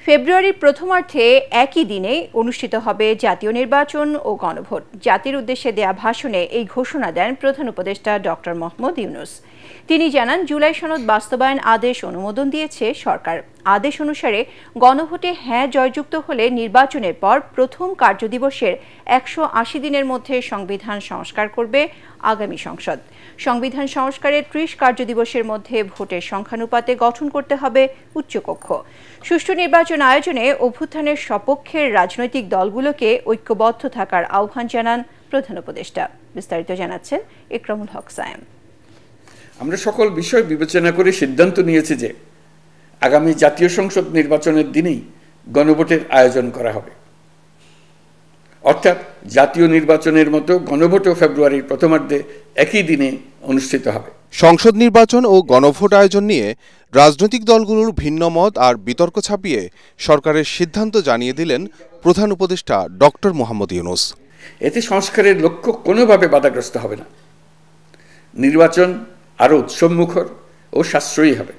ফেব্রুয়ারির প্রথমার্ধে একই দিনে অনুষ্ঠিত হবে জাতীয় নির্বাচন ও গণভোট। জাতির উদ্দেশ্যে দেয়া ভাষণে এই ঘোষণা দেন প্রধান উপদেষ্টা ডক্টর মোহাম্মদ ইউনূস। তিনি জানান, জুলাই সনদ বাস্তবায়ন আদেশ অনুমোদন দিয়েছে সরকার। আদেশ অনুসারে গণভোটে হ্যাঁ জয়যুক্ত হলে নির্বাচনের পর প্রথম কার্যদিবসের 180 দিনের মধ্যে সংবিধান সংস্কার করবে আগামী সংসদ। সংবিধান সংস্কারের 30 কার্যদিবসের মধ্যে ভোটের সংখ্যানুপাতে গঠন করতে হবে উচ্চকক্ষ। সুষ্ঠু নির্বাচন আয়োজনে অভ্যুত্থানের সপক্ষের রাজনৈতিক দলগুলোকে ঐক্যবদ্ধ থাকার আহ্বান জানান প্রধান উপদেষ্টা। বিস্তারিত জানাচ্ছেন ইকরামুল হক সায়েম। আমরা সকল বিষয় বিবেচনা করে সিদ্ধান্ত নিয়েছি যে আগামী জাতীয় সংসদ নির্বাচনের দিনেই গণভোটের আয়োজন করা হবে। অর্থাৎ জাতীয় নির্বাচনের মতো গণভোটও ফেব্রুয়ারির প্রথমার্ধে একই দিনে অনুষ্ঠিত হবে। সংসদ নির্বাচন ও গণভোট আয়োজন নিয়ে রাজনৈতিক দলগুলোর ভিন্ন মত আর বিতর্ক ছাপিয়ে সরকারের সিদ্ধান্ত জানিয়ে দিলেন প্রধান উপদেষ্টা ডক্টর মোহাম্মদ ইউনূস। এতে সংস্কারের লক্ষ্য কোনোভাবে বাধাগ্রস্ত হবে না। নির্বাচন আরও উৎসবমুখর ও সাশ্রয়ী হবে।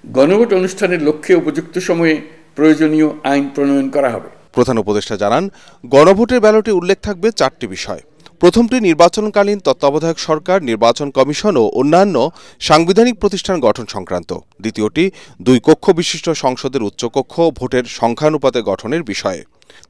গণভোট অনুষ্ঠানের লক্ষ্যে উপযুক্ত সময়ে প্রয়োজনীয় আইন প্রণয়ন করা হবে। প্রধান উপদেষ্টা জানান, গণভোটের ব্যালটে উল্লেখ থাকবে 4টি বিষয়। প্রথমটি নির্বাচনকালীন তত্ত্বাবধায়ক সরকার, নির্বাচন কমিশন ও অন্যান্য সাংবিধানিক প্রতিষ্ঠান গঠন সংক্রান্ত। দ্বিতীয়টি 2 কক্ষ বিশিষ্ট সংসদের উচ্চকক্ষ ভোটের সংখ্যানুপাতে গঠনের বিষয়ে।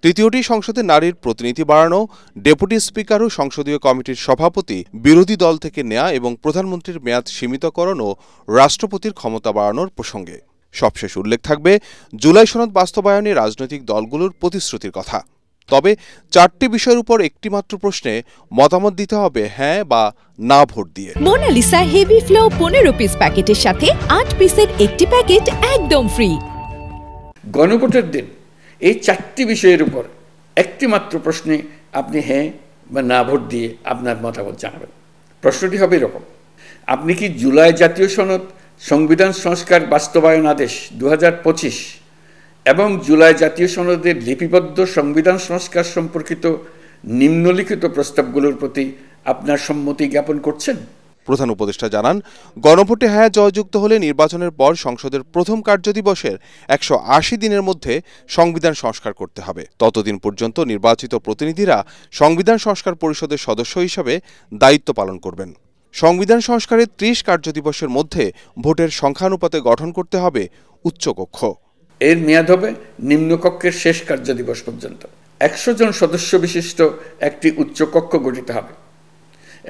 তৃতীয়টি সংসদে নারীর প্রতিনিধি বাড়ানো, ডেপুটি স্পিকার ও সংসদীয় কমিটির সভাপতি বিরোধী দল থেকে নেয়া এবং প্রধানমন্ত্রীর মেয়াদ সীমিতকরণ ও রাষ্ট্রপতির ক্ষমতা বাড়ানোর প্রসঙ্গে। সবশেষ উল্লেখ থাকবে জুলাই সনদ বাস্তবায়নে রাজনৈতিক দলগুলোর প্রতিশ্রুতির কথা। তবে 4টি বিষয়ের উপর একটি মাত্র প্রশ্নে মতামত দিতে হবে হ্যাঁ বা না ভোট দিয়ে। মোনালিসা হেভি ফ্লো 15 পিস প্যাকেটের সাথে 8 পিসের একটি প্যাকেট একদম ফ্রি। গণভোটের দিন এই 4টি বিষয়ের উপর একটি মাত্র প্রশ্নে আপনি হ্যাঁ বা না ভোট দিয়ে আপনার মতামত জানাবেন। প্রশ্নটি হবে এরকম: আপনি কি জুলাই জাতীয় সনদ সংবিধান সংস্কার বাস্তবায়ন আদেশ 2025 এবং জুলাই জাতীয় সনদের লিপিবদ্ধ সংবিধান সংস্কার সম্পর্কিত নিম্নলিখিত প্রস্তাবগুলোর প্রতি আপনার সম্মতি জ্ঞাপন করছেন? প্রধান উপদেষ্টা জানান, গণভোটে হ্যাঁ জয়যুক্ত হলে নির্বাচনের পর সংসদের প্রথম কার্যদিবসের 180 দিনের মধ্যে সংবিধান সংস্কার করতে হবে। ততদিন পর্যন্ত নির্বাচিত প্রতিনিধিরা সংবিধান সংস্কার পরিষদের সদস্য হিসেবে দায়িত্ব পালন করবেন। সংবিধান সংস্কারের 30 কার্যদিবসের মধ্যে ভোটের সংখ্যানুপাতে গঠন করতে হবে উচ্চকক্ষ। এর মেয়াদ হবে নিম্নকক্ষের শেষ কার্যদিবস পর্যন্ত। 100 জন সদস্য বিশিষ্ট একটি উচ্চকক্ষ গঠিত হবে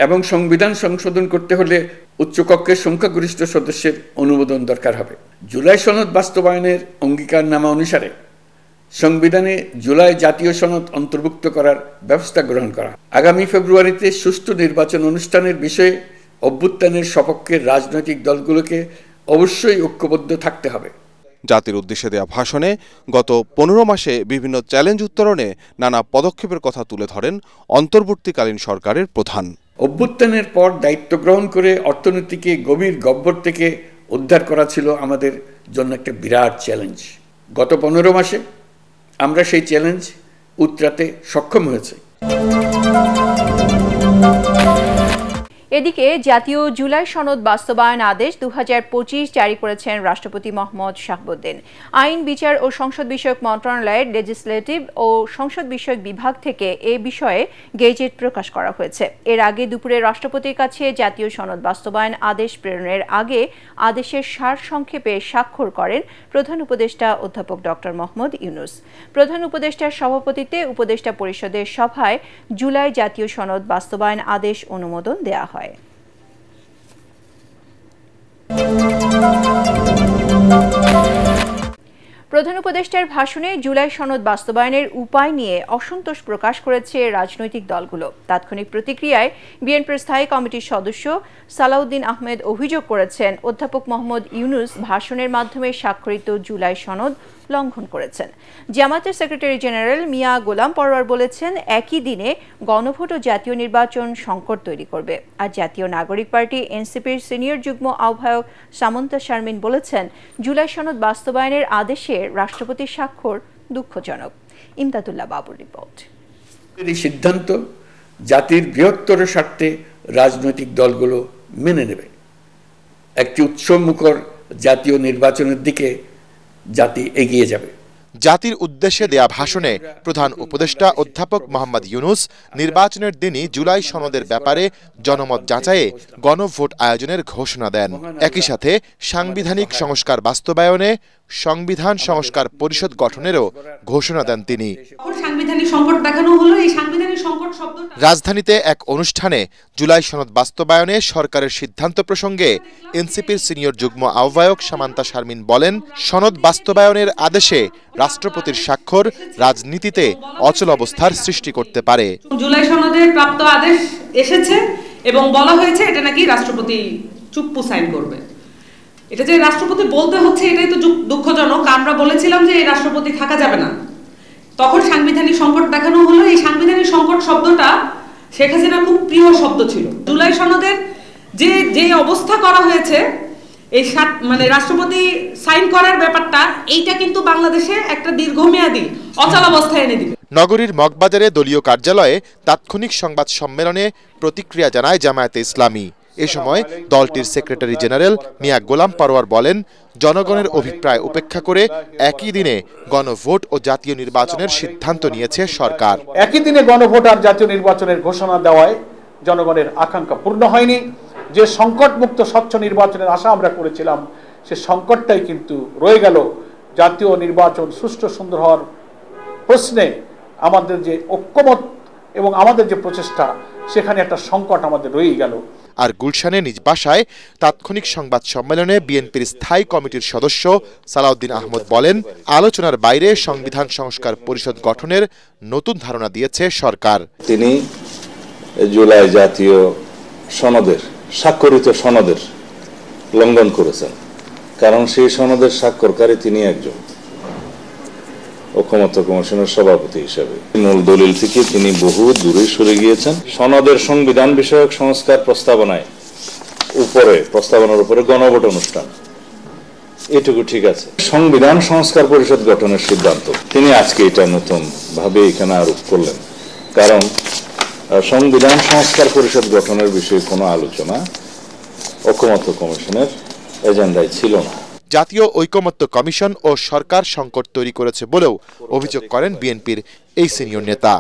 এবং সংবিধান সংশোধন করতে হলে উচ্চকক্ষের সংখ্যাগরিষ্ঠ সদস্যের অনুমোদন দরকার হবে। জুলাই সনদ বাস্তবায়নের অঙ্গীকারনামা অনুসারে সংবিধানে জুলাই জাতীয় সনদ অন্তর্ভুক্ত করার ব্যবস্থা গ্রহণ করা। আগামী ফেব্রুয়ারিতে সুষ্ঠু নির্বাচন অনুষ্ঠানের বিষয়ে অভ্যুত্থানের সপক্ষের রাজনৈতিক দলগুলোকে অবশ্যই ঐক্যবদ্ধ থাকতে হবে। জাতির উদ্দেশ্যে দেয়া ভাষণে গত 15 মাসে বিভিন্ন চ্যালেঞ্জ উত্তরণে নানা পদক্ষেপের কথা তুলে ধরেন অন্তর্বর্তীকালীন সরকারের প্রধান। অভ্যুত্থানের পর দায়িত্ব গ্রহণ করে অর্থনীতিকে গভীর গহ্বর থেকে উদ্ধার করা ছিল আমাদের জন্য একটা বিরাট চ্যালেঞ্জ। গত 15 মাসে আমরা সেই চ্যালেঞ্জ উতরাতে সক্ষম হয়েছি। এদিকে জাতীয় জুলাই সনদ বাস্তবায়ন আদেশ 2025 জারি করেছেন রাষ্ট্রপতি মোহাম্মদ শাহাবুদ্দিন। আইন, বিচার ও সংসদ বিষয়ক মন্ত্রণালয়ের লেজিসলেটিভ ও সংসদ বিষয়ক বিভাগ থেকে এ বিষয়ে গেজেট প্রকাশ করা হয়েছে। এর আগে দুপুরে রাষ্ট্রপতির কাছে জাতীয় সনদ বাস্তবায়ন আদেশ প্রেরণের আগে আদেশের সারসংক্ষেপে স্বাক্ষর করেন প্রধান উপদেষ্টা অধ্যাপক ডক্টর মোহাম্মদ ইউনূস। প্রধান উপদেষ্টার সভাপতিত্বে উপদেষ্টা পরিষদের সভায় জুলাই জাতীয় সনদ বাস্তবায়ন আদেশ অনুমোদন দেয়া হয়। প্রধান উপদেষ্টার ভাষণে জুলাই সনদ বাস্তবায়নের উপায় নিয়ে অসন্তোষ প্রকাশ করেছে রাজনৈতিক দলগুলো। তাৎক্ষণিক প্রতিক্রিয়ায় বিএনপির স্থায়ী কমিটির সদস্য সালাউদ্দিন আহমেদ অভিযোগ করেছেন, অধ্যাপক মোহাম্মদ ইউনূস ভাষণের মাধ্যমে স্বাক্ষরিত জুলাই সনদ লঙ্ঘন করেছেন। জামায়াতের সেক্রেটারি জেনারেল মিয়া গোলাম পরোয়ার বলেছেন, একই দিনে গণভোট ও জাতীয় নির্বাচন সংকট তৈরি করবে। আর জাতীয় নাগরিক পার্টি এনসিপির সিনিয়র যুগ্ম আহ্বায়ক সামন্তা শারমিন বলেছেন, জুলাই সনদ বাস্তবায়নের আদেশে রাষ্ট্রপতির স্বাক্ষর দুঃখজনক। ইমদাদুল্লাহ বাবুর রিপোর্ট। এই সিদ্ধান্ত জাতির বৃহত্তর স্বার্থে রাজনৈতিক দলগুলো মেনে নেবে। একটি উৎসবমুখর জাতীয় নির্বাচনের দিকে জাতি এগিয়ে যাবে। জাতির উদ্দেশ্যে দেয়া ভাষণে প্রধান উপদেষ্টা অধ্যাপক মোহাম্মদ ইউনূস নির্বাচনের দিনই জুলাই সনদের ব্যাপারে জনমত যাচাইয়ে গণভোট আয়োজনের ঘোষণা দেন। একই সাথে সাংবিধানিক সংস্কার বাস্তবায়নে সংবিধান সংস্কার পরিষদ গঠনেরও ঘোষণা দেন তিনি। রাজধানীতে এক অনুষ্ঠানে জুলাই সনদ বাস্তবায়নে সরকারের সিদ্ধান্ত প্রসঙ্গে এনসিপির সিনিয়র যুগ্ম আহ্বায়ক সামান্তা শারমিন বলেন, সনদ বাস্তবায়নের আদেশে রাষ্ট্রপতির স্বাক্ষর রাজনীতিতে অচল অবস্থার সৃষ্টি করতে পারে। জুলাই সনদের প্রাপ্ত আদেশ এসেছে এবং বলা হয়েছে এটা নাকি রাষ্ট্রপতি চুপ্পু সাইন করবে। এটা যে রাষ্ট্রপতি বলতে হচ্ছে এটাই তো দুঃখজনক। আমরা বলেছিলাম যে এই রাষ্ট্রপতি থাকা যাবে না, তখন সাংবিধানিক সংকট দেখানো হলো। এই সাংবিধানিক সংকট শব্দটা শেখ হাসিনার খুব প্রিয় শব্দ ছিল। জুলাই সনদের যে অবস্থা করা হয়েছে, এই মানে রাষ্ট্রপতি সাইন করার ব্যাপারটা, এইটা কিন্তু বাংলাদেশে একটা দীর্ঘমেয়াদী অচলাবস্থায় এনে দিবে। নগরীর মগবাজারে দলীয় কার্যালয়ে তাৎক্ষণিক সংবাদ সম্মেলনে প্রতিক্রিয়া জানায় জামায়াতে ইসলামী। এ সময় দলটির সেক্রেটারি জেনারেল মিয়া গোলাম পারোয়ার বলেন, জনগণের অভিপ্রায় উপেক্ষা করে একই দিনে গণভোট ও জাতীয় নির্বাচনের সিদ্ধান্ত নিয়েছে সরকার। একই দিনে গণভোট আর জাতীয় নির্বাচনের ঘোষণা দেওয়ায় জনগণের আকাঙ্ক্ষা পূর্ণ হয়নি। যে সংকটমুক্ত স্বচ্ছ নির্বাচনের আশা আমরা করেছিলাম, সে সংকটটাই কিন্তু রয়ে গেল। জাতীয় নির্বাচন সুষ্ঠু সুন্দর হওয়ার প্রশ্নে আমাদের যে ঐক্যমত এবং আমাদের যে প্রচেষ্টা, সেখানে একটা সংকট আমাদের রয়েই গেল। আর গুলশানে নিজ বাসায় তাৎক্ষণিক সংবাদ সম্মেলনে বিএনপির স্থায়ী কমিটির সদস্য সালাউদ্দিন আহমদ বলেন, আলোচনার বাইরে সংবিধান সংস্কার পরিষদ গঠনের নতুন ধারণা দিয়েছে সরকার। তিনি জুলাই জাতীয় সনদের স্বাক্ষরিত সনদের লঙ্ঘন করেছেন, কারণ সেই সনদের স্বাক্ষরকারী তিনি একজন ঐকমত্য কমিশনের সভাপতি হিসেবে। মূল দলিল থেকে তিনি বহু দূরে সরে গিয়েছেন। সনদের সংবিধান বিষয়ক সংস্কার প্রস্তাবনার উপরে গণভোট অনুষ্ঠান, এটুকু ঠিক আছে। সংবিধান সংস্কার পরিষদ গঠনের সিদ্ধান্ত তিনি আজকে এটা নতুন ভাবে এখানে আরোপ করলেন, কারণ সংবিধান সংস্কার পরিষদ গঠনের বিষয়ে কোনো আলোচনা ঐকমত্য কমিশনের এজেন্ডায় ছিল না। জাতীয় ঐকমত্য কমিশন ও সরকার সংকট তৈরি করেছে বলেও অভিযোগ করেন বিএনপির এই সিনিয়র নেতা।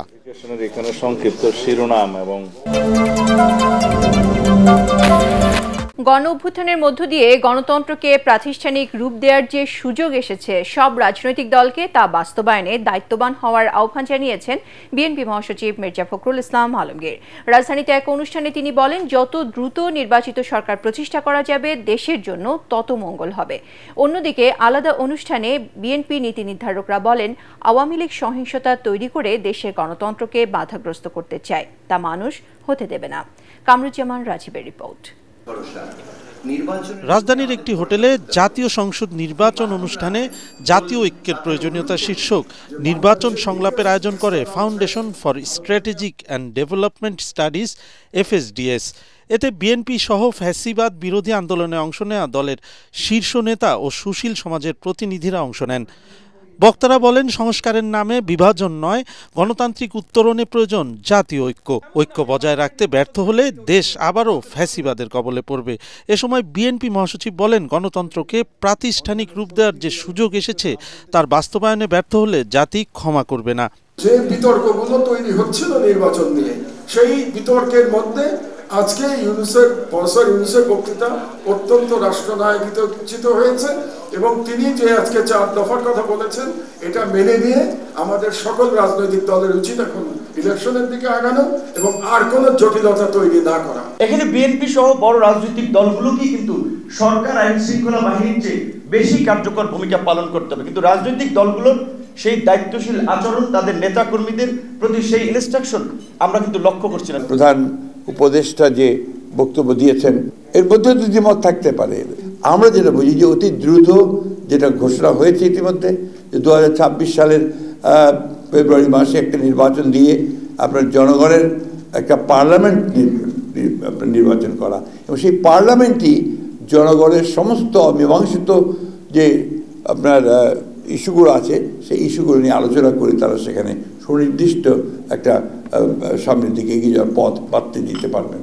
এখানে সংক্ষিপ্ত শিরোনাম এবং গণ অভ্যুত্থানের মধ্য দিয়ে গণতন্ত্রকে প্রাতিষ্ঠানিক রূপ দেওয়ার যে সুযোগ এসেছে, সব রাজনৈতিক দলকে তা বাস্তবায়নে দায়িত্ববান হওয়ার আহ্বান জানিয়েছেন বিএনপি মহাসচিব মির্জা ফখরুল ইসলাম আলমগীর। রাজধানীতে এক অনুষ্ঠানে তিনি বলেন, যত দ্রুত নির্বাচিত সরকার প্রতিষ্ঠা করা যাবে দেশের জন্য তত মঙ্গল হবে। অন্যদিকে আলাদা অনুষ্ঠানে বিএনপি নীতি নির্ধারকরা বলেন, আওয়ামী লীগ সহিংসতা তৈরি করে দেশের গণতন্ত্রকে বাধাগ্রস্ত করতে চায়, তা মানুষ হতে দেবে না। কামরুজ্জামান রাজীবের রিপোর্ট। রাজধানীর একটি হোটেলে জাতীয় সংসদ নির্বাচন অনুষ্ঠানে জাতীয় ঐক্যের প্রয়োজনীয়তা শীর্ষক নির্বাচন সংলাপের আয়োজন করে foundation for strategic and development studies FSDS। এতে বিএনপি সহ ফ্যাসিবাদ বিরোধী আন্দোলনে অংশ নেওয়া দলের শীর্ষ নেতা ও সুশীল সমাজের প্রতিনিধিরা অংশ নেন। বক্তারা বলেন, সংস্কারের নামে বিভাজন নয়, গণতান্ত্রিক উত্তরণে প্রয়োজন জাতীয় ঐক্য। ঐক্য বজায় রাখতে ব্যর্থ হলে দেশ আবারও ফ্যাসিবাদের কবলে পড়বে। এ সময় বিএনপি মহাসচিব বলেন, গণতন্ত্রকে প্রাতিষ্ঠানিক রূপ দেওয়ার যে সুযোগ এসেছে, তার বাস্তবায়নে ব্যর্থ হলে জাতি ক্ষমা করবে না। যে বিতর্কগুলো তৈরি হচ্ছিল নির্বাচন নিয়ে, সেই বিতর্কের মধ্যে আজকে প্রফেসর ইউনূসের বক্তৃতা অত্যন্ত রাষ্ট্রনায়কোচিত হয়েছে এবং তিনি যে আজকে 4 দফার কথা বলেছেন, এটা মেনে নিয়ে আমাদের সকল রাজনৈতিক দলের উচিত এখন ইলেকশনের দিকে আগানো এবং আর কোনো জটিলতা তৈরি না করা। এখানে বিএনপি সহ বড় রাজনৈতিক দলগুলোকে কিন্তু সরকার আইন শৃঙ্খলা বাহিনীর চেয়ে বেশি কার্যকর ভূমিকা পালন করতে হবে, কিন্তু রাজনৈতিক দলগুলোর সেই দায়িত্বশীল আচরণ, তাদের নেতাকর্মীদের প্রতি সেই ইনস্ট্রাকশন আমরা কিন্তু লক্ষ্য করছি না। প্রধান উপদেষ্টা যে বক্তব্য দিয়েছেন, এর মধ্যে দ্বিমত থাকতে পারে। আমরা যেটা বুঝি যে অতি দ্রুত যেটা ঘোষণা হয়েছে ইতিমধ্যে, যে 2026 সালের ফেব্রুয়ারি মাসে একটা নির্বাচন দিয়ে আপনার জনগণের একটা পার্লামেন্ট নির্বাচন করা, এবং সেই পার্লামেন্টই জনগণের সমস্ত অমীমাংসিত যে আপনার ইস্যুগুলো আছে, সেই ইস্যুগুলো নিয়ে আলোচনা করে তারা সেখানে সুনির্দিষ্ট একটা সামনের দিকে এগিয়ে যাওয়ার পথ পাততে দিতে পারবেন।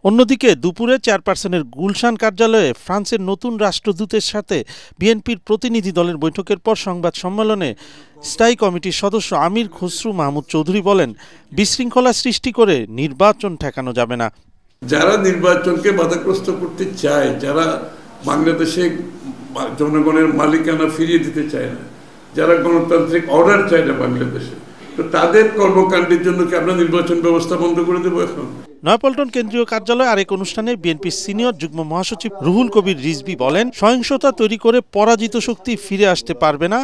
অন্যদিকে দুপুরে চেয়ারপারসনের গুলশান কার্যালয়ে ফ্রান্সের নতুন রাষ্ট্রদূতের সাথে বিএনপির প্রতিনিধি দলের বৈঠকের পর সংবাদ সম্মেলনে স্থায়ী কমিটির সদস্য আমির খসরু মাহমুদ চৌধুরী বলেন, বিশৃঙ্খলা সৃষ্টি করে নির্বাচন ঠেকানো যাবে না। যারা নির্বাচনকে বাধাগ্রস্ত করতে চায়, যারা বাংলাদেশে জনগণের মালিকানা ফিরিয়ে দিতে চায় না, যারা গণতান্ত্রিক অর্ডার চায় না বাংলাদেশে, তো তাদের কর্মকাণ্ডের জন্য কি আমরা নির্বাচন ব্যবস্থা বন্ধ করে দেবো এখন? নয়াপল্টন কেন্দ্রীয় কার্যালয়ে আরেক অনুষ্ঠানে বিএনপির সিনিয়র যুগ্ম মহাসচিব রুহুল কবির রিজভী বলেন, সহিংসতা তৈরি করে পরাজিত শক্তি ফিরে আসতে পারবে না।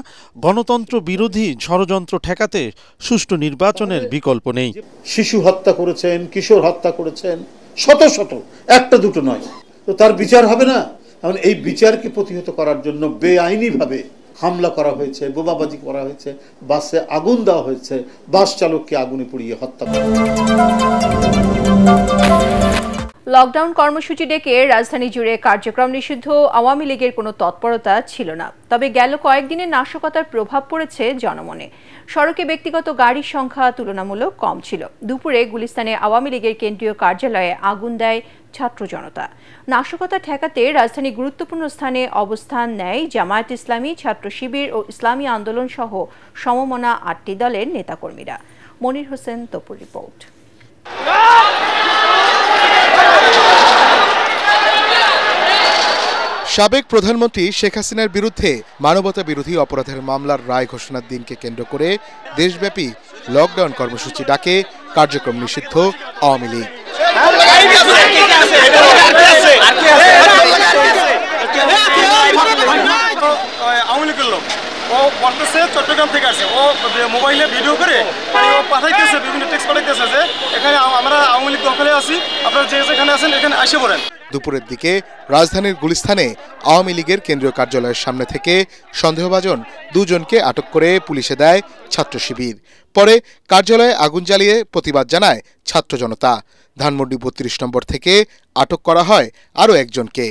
গণতন্ত্র বিরোধী ষড়যন্ত্র ঠেকাতে সুষ্ঠু নির্বাচনের বিকল্প নেই। শিশু হত্যা করেছেন, কিশোর হত্যা করেছেন, শত শত, একটা দুটো নয়, তো তার বিচার হবে না? এখন এই বিচারকে প্রতিহত করার জন্য বেআইনিভাবে হামলা করা হয়েছে, বোমাবাজি করা হয়েছে, বাসে আগুন দেওয়া হয়েছে, বাস চালককে আগুনে পুড়িয়ে হত্যা করা হয়েছে। লকডাউন কর্মসূচি ডেকে রাজধানী জুড়ে কার্যক্রম নিষিদ্ধ আওয়ামী লীগের কোনো তৎপরতা ছিল না। তবে গেল কয়েকদিনে নাশকতার প্রভাব পড়েছে জনমনে। সড়কে ব্যক্তিগত গাড়ির সংখ্যা তুলনামূলক কম ছিল। দুপুরে গুলিস্তানে আওয়ামী লীগের কেন্দ্রীয় কার্যালয়ে আগুন দেয় ছাত্র জনতা। নাশকতা ঠেকাতে রাজধানী গুরুত্বপূর্ণ স্থানে অবস্থান নেয় জামায়াত ইসলামী, ছাত্র শিবির ও ইসলামী আন্দোলন সহ সমমনা ৮টি দলের নেতাকর্মীরা। মনির হোসেন তপুর রিপোর্ট। সাবেক প্রধানমন্ত্রী শেখ হাসিনার বিরুদ্ধে মানবতা বিরোধী অপরাধের মামলার রায় ঘোষণার দিনকে কেন্দ্র করে দেশব্যাপী লকডাউন কর্মসূচি ডাকে কার্যক্রম নিষিদ্ধ আওয়ামী লীগ। ও বলতেছে চট্টগ্রাম থেকে আসে, ও মোবাইলে ভিডিও করে ও পাঠাইতেছে, বিভিন্ন টেক্সট পাঠাইতেছে যে এখানে আমরা আওয়ামী লীগ দখলে আছি, আপনারা যে যেখানে আছেন এখানে এসে পড়েন। দুপুরের দিকে রাজধানীর গুলিস্তানে আওয়ামী লীগের কেন্দ্রীয় কার্যালয়ের সামনে থেকে সন্দেহভাজন দুজনকে আটক করে পুলিশে দেয় ছাত্র শিবির। পরে কার্যালয়ে আগুন জ্বালিয়ে প্রতিবাদ জানায় ছাত্র জনতা। ধানমন্ডি ৩২ নম্বর থেকে আটক করা হয় আরও একজনকে।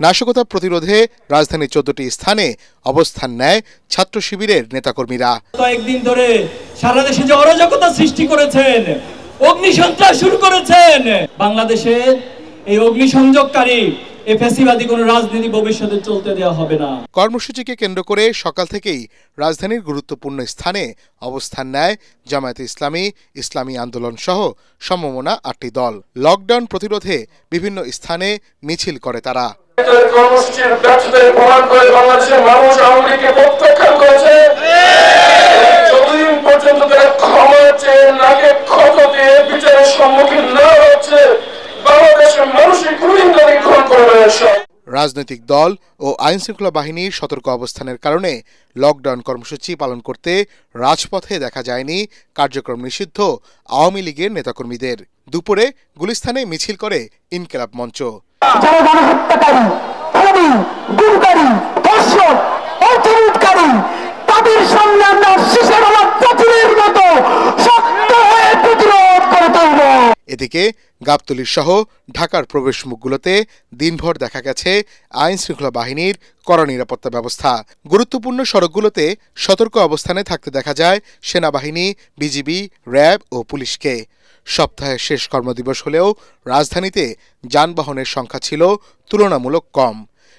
নাশকতা প্রতিরোধে রাজধানীর ১৪টি স্থানে অবস্থান নেয় ছাত্র শিবিরের নেতাকর্মীরা। কয়েকদিন ধরে সারা দেশে যে অরাজকতা সৃষ্টি করেছেন, অগ্নিসন্ত্রাস শুরু করেছেন, বাংলাদেশে এই অগ্নিসংযোগকারী এই ফ্যাসিবাদী কোনো রাজনীতি ভবিষ্যতে চলতে দেওয়া হবে না। কর্মসূচিকে কেন্দ্র করে সকাল থেকেই রাজধানীর গুরুত্বপূর্ণ স্থানে অবস্থান নেয় জামায়াতে ইসলামী, ইসলামী আন্দোলন সহ সমমনা ৮টি দল। লকডাউন প্রতিরোধে বিভিন্ন স্থানে মিছিল করে তারা। কর্মসূচির ব্যর্থতার প্রমাণ করে বাংলাদেশের মানুষ আওয়ামী লীগকে প্রত্যাখ্যান করেছে। যতদিন পর্যন্ত তারা ক্ষমা চেয়ে নাকে ক্ষত দিয়ে বিচারের সম্মুখীন না হচ্ছে, বাংলাদেশের মানুষের কোনোদিন তাদের গ্রহণ করবে না। রাজনৈতিক দল ও আইনশৃঙ্খলা বাহিনীর সতর্ক অবস্থানের কারণে লকডাউন কর্মসূচি পালন করতে রাজপথে দেখা যায়নি কার্যক্রম নিষিদ্ধ আওয়ামী লীগের নেতাকর্মীদের। দুপুরে গুলিস্তানে মিছিল করে ইনকিলাব মঞ্চ। যারা গণহত্যাকারী, খুনি, গুমকারী, ধর্ষক, অর্থলুটকারী, তাদের সামনে আমরা শিশের প্রাচীরের মতো শক্ত হয়ে প্রতিরোধ করতে হবে। এদিকে গাবতলী সহ ঢাকার প্রবেশ মুখগুলোতে দিনভর দেখা গেছে আইন শৃঙ্খলা বাহিনীর কড়া নিরাপত্তা ব্যবস্থা। গুরুত্বপূর্ণ সড়কগুলোতে সতর্ক অবস্থানে থাকতে দেখা যায় সেনাবাহিনী, বিজিবি, র্যাব ও পুলিশকে। সপ্তাহের শেষ কর্মদিবস হলেও রাজধানীতে যানবাহনের সংখ্যা ছিল তুলনামূলক কম।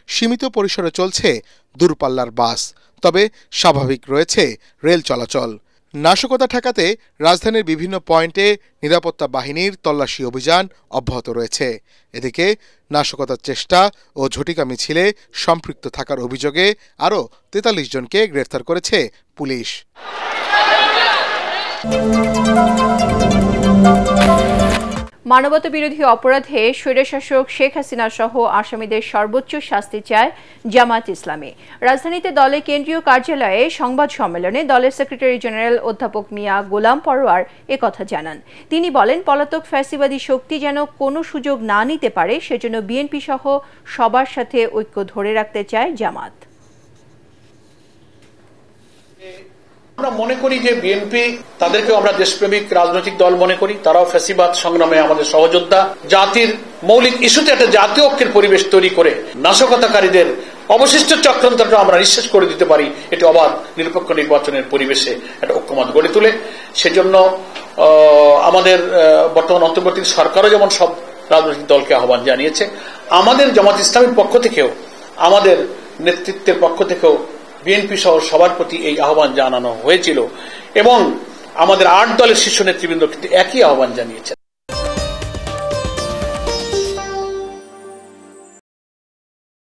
সীমিত পরিসরে চলছে দূরপাল্লার বাস, তবে স্বাভাবিক রয়েছে রেল চলাচল। নাশকতা ঠেকাতে রাজধানীর বিভিন্ন পয়েন্টে নিরাপত্তা বাহিনীর তল্লাশি অভিযান অব্যাহত রয়েছে। এদিকে নাশকতার চেষ্টা ও ঝটিকা মিছিলে সম্পৃক্ত থাকার অভিযোগে আরও ৪৩ জনকে গ্রেফতার করেছে পুলিশ। মানবতা বিরোধী অপরাধে স্বৈরশাসক শেখ হাসিনা সহ আসামিদের সর্বোচ্চ শাস্তি চায় জামায়াত ইসলামী। রাজধানীতে দলের কেন্দ্রীয় কার্যালয়ে সংবাদ সম্মেলনে দলের সেক্রেটারি জেনারেল অধ্যাপক মিয়া গোলাম পরোয়ার একথা জানান। তিনি বলেন, পলাতক ফ্যাসিবাদী শক্তি যেন কোনো সুযোগ না নিতে পারে, সেজন্য বিএনপি সহ সবার সাথে ঐক্য ধরে রাখতে চায় জামাত। আমরা মনে করি যে বিএনপি, তাদেরকেও আমরা দেশপ্রেমিক রাজনৈতিক দল মনে করি, তারাও ফ্যাসিবাদ সংগ্রামে আমাদের সহযোদ্ধা। জাতির মৌলিক ইস্যুতে একটা জাতীয় ঐক্যের পরিবেশ তৈরি করে নাশকতাকারীদের অবশিষ্ট চক্রান্তটা আমরা নিঃশেষ করে দিতে পারি। এটি অবাধ নিরপেক্ষ নির্বাচনের পরিবেশে একটা ঐক্যমত গড়ে তোলে। সেজন্য আমাদের বর্তমান অন্তর্বর্তী সরকারও যেমন সব রাজনৈতিক দলকে আহ্বান জানিয়েছে। আমাদের জামাত ইসলামের পক্ষ থেকেও, আমাদের নেতৃত্বের পক্ষ থেকেও বিএনপি সহ সবার প্রতি এই আহ্বান জানানো হয়েছিল এবং আমাদের 8 দলের শীর্ষ নেতৃবৃন্দ কিন্তু একই আহ্বান জানিয়েছেন।